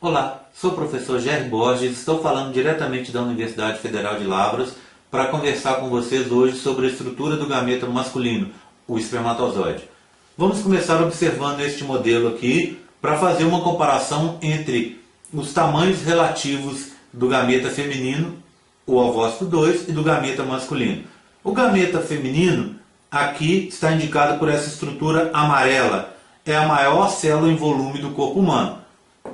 Olá, sou o professor Gerry Borges, estou falando diretamente da Universidade Federal de Lavras para conversar com vocês hoje sobre a estrutura do gameta masculino, o espermatozoide. Vamos começar observando este modelo aqui para fazer uma comparação entre os tamanhos relativos do gameta feminino, o ovócito 2, e do gameta masculino. O gameta feminino aqui está indicado por essa estrutura amarela, é a maior célula em volume do corpo humano.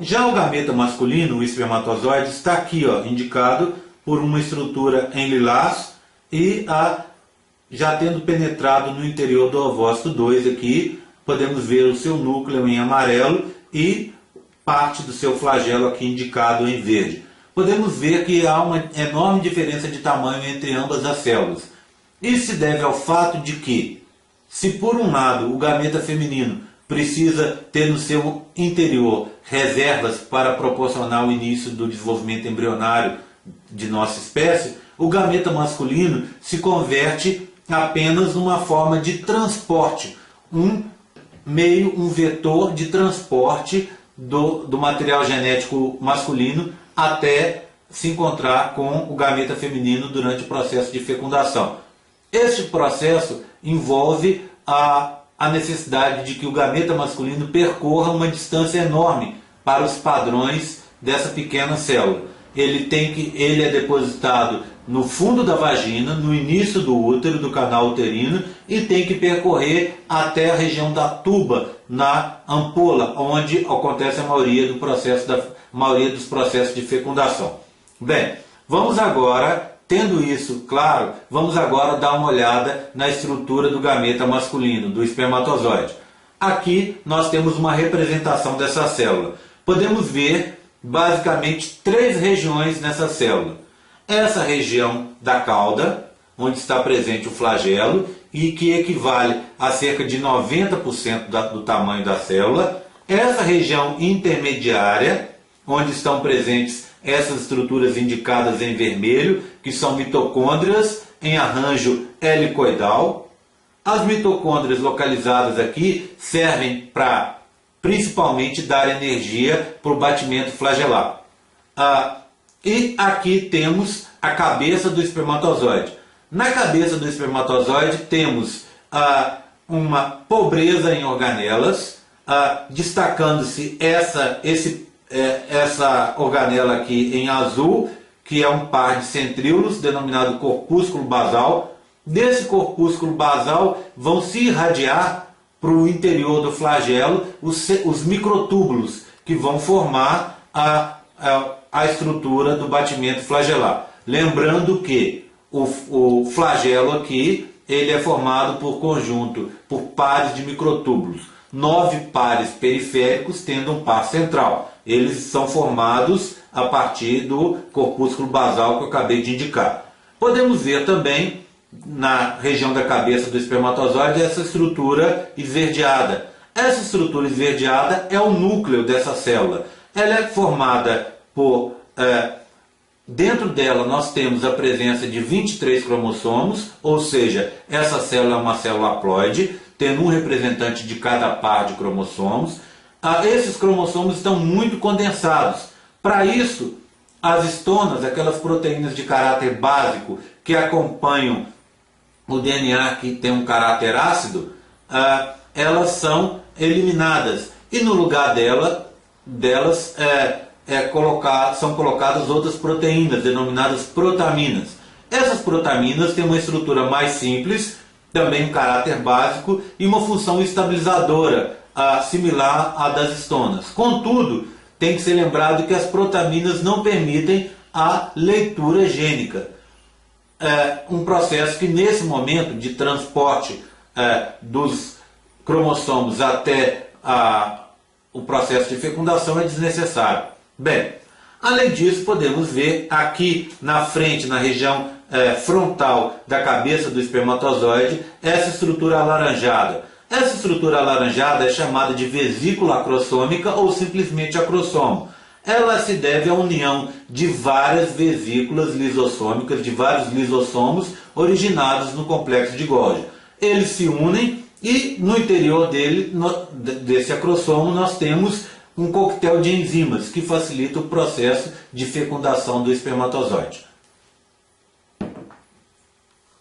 Já o gameta masculino, o espermatozoide, está aqui, indicado por uma estrutura em lilás e já tendo penetrado no interior do ovócito 2 aqui, podemos ver o seu núcleo em amarelo e parte do seu flagelo aqui indicado em verde. Podemos ver que há uma enorme diferença de tamanho entre ambas as células. Isso se deve ao fato de que, se por um lado o gameta feminino precisa ter no seu interior reservas para proporcionar o início do desenvolvimento embrionário de nossa espécie, o gameta masculino se converte apenas numa forma de transporte, um vetor de transporte do material genético masculino até se encontrar com o gameta feminino durante o processo de fecundação. Este processo envolve a necessidade de que o gameta masculino percorra uma distância enorme para os padrões dessa pequena célula. Ele é depositado no fundo da vagina, no início do útero, do canal uterino, e tem que percorrer até a região da tuba, na ampola, onde acontece a maioria dos processos de fecundação. Bem, vamos agora, tendo isso claro, vamos agora dar uma olhada na estrutura do gameta masculino, do espermatozoide. Aqui nós temos uma representação dessa célula. Podemos ver basicamente três regiões nessa célula. Essa região da cauda, onde está presente o flagelo e que equivale a cerca de 90% do tamanho da célula. Essa região intermediária, onde estão presentes essas estruturas indicadas em vermelho, que são mitocôndrias em arranjo helicoidal. As mitocôndrias localizadas aqui servem para principalmente dar energia para o batimento flagelar. E aqui temos a cabeça do espermatozoide. Na cabeça do espermatozoide temos uma pobreza em organelas, destacando-se essa organela aqui em azul, que é um par de centríolos, denominado corpúsculo basal. Desse corpúsculo basal vão se irradiar para o interior do flagelo os microtúbulos, que vão formar a estrutura do batimento flagelar. Lembrando que o flagelo aqui ele é formado por pares de microtúbulos. 9 pares periféricos tendo um par central. Eles são formados a partir do corpúsculo basal que eu acabei de indicar. Podemos ver também na região da cabeça do espermatozoide essa estrutura esverdeada. Essa estrutura esverdeada é o núcleo dessa célula. Ela é formada por... dentro dela nós temos a presença de 23 cromossomos, ou seja, essa célula é uma célula haploide, tendo um representante de cada par de cromossomos. Esses cromossomos estão muito condensados. Para isso, as estonas, aquelas proteínas de caráter básico que acompanham o DNA que tem um caráter ácido, elas são eliminadas. E no lugar delas são colocadas outras proteínas, denominadas protaminas. Essas protaminas têm uma estrutura mais simples, também um caráter básico e uma função estabilizadora, similar à das estonas. Contudo, tem que ser lembrado que as protaminas não permitem a leitura gênica. Um processo que nesse momento de transporte dos cromossomos até o processo de fecundação é desnecessário. Bem, além disso, podemos ver aqui na frente, na região frontal da cabeça do espermatozoide, essa estrutura alaranjada. Essa estrutura alaranjada é chamada de vesícula acrossômica ou simplesmente acrossomo. Ela se deve à união de várias vesículas lisossômicas, de vários lisossomos originados no complexo de Golgi. Eles se unem e no interior desse acrossomo nós temos um coquetel de enzimas que facilita o processo de fecundação do espermatozoide.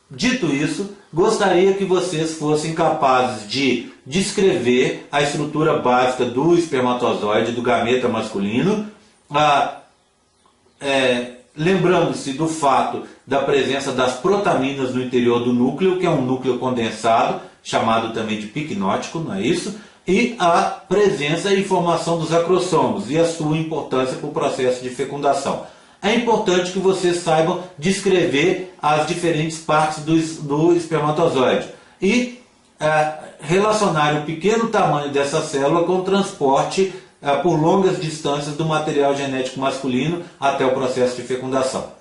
Dito isso, gostaria que vocês fossem capazes de descrever a estrutura básica do espermatozoide, do gameta masculino, lembrando-se do fato da presença das protaminas no interior do núcleo, que é um núcleo condensado, chamado também de picnótico, não é isso? E a presença e formação dos acrossomos e a sua importância para o processo de fecundação. É importante que vocês saibam descrever as diferentes partes do espermatozoide e relacionar o pequeno tamanho dessa célula com o transporte por longas distâncias do material genético masculino até o processo de fecundação.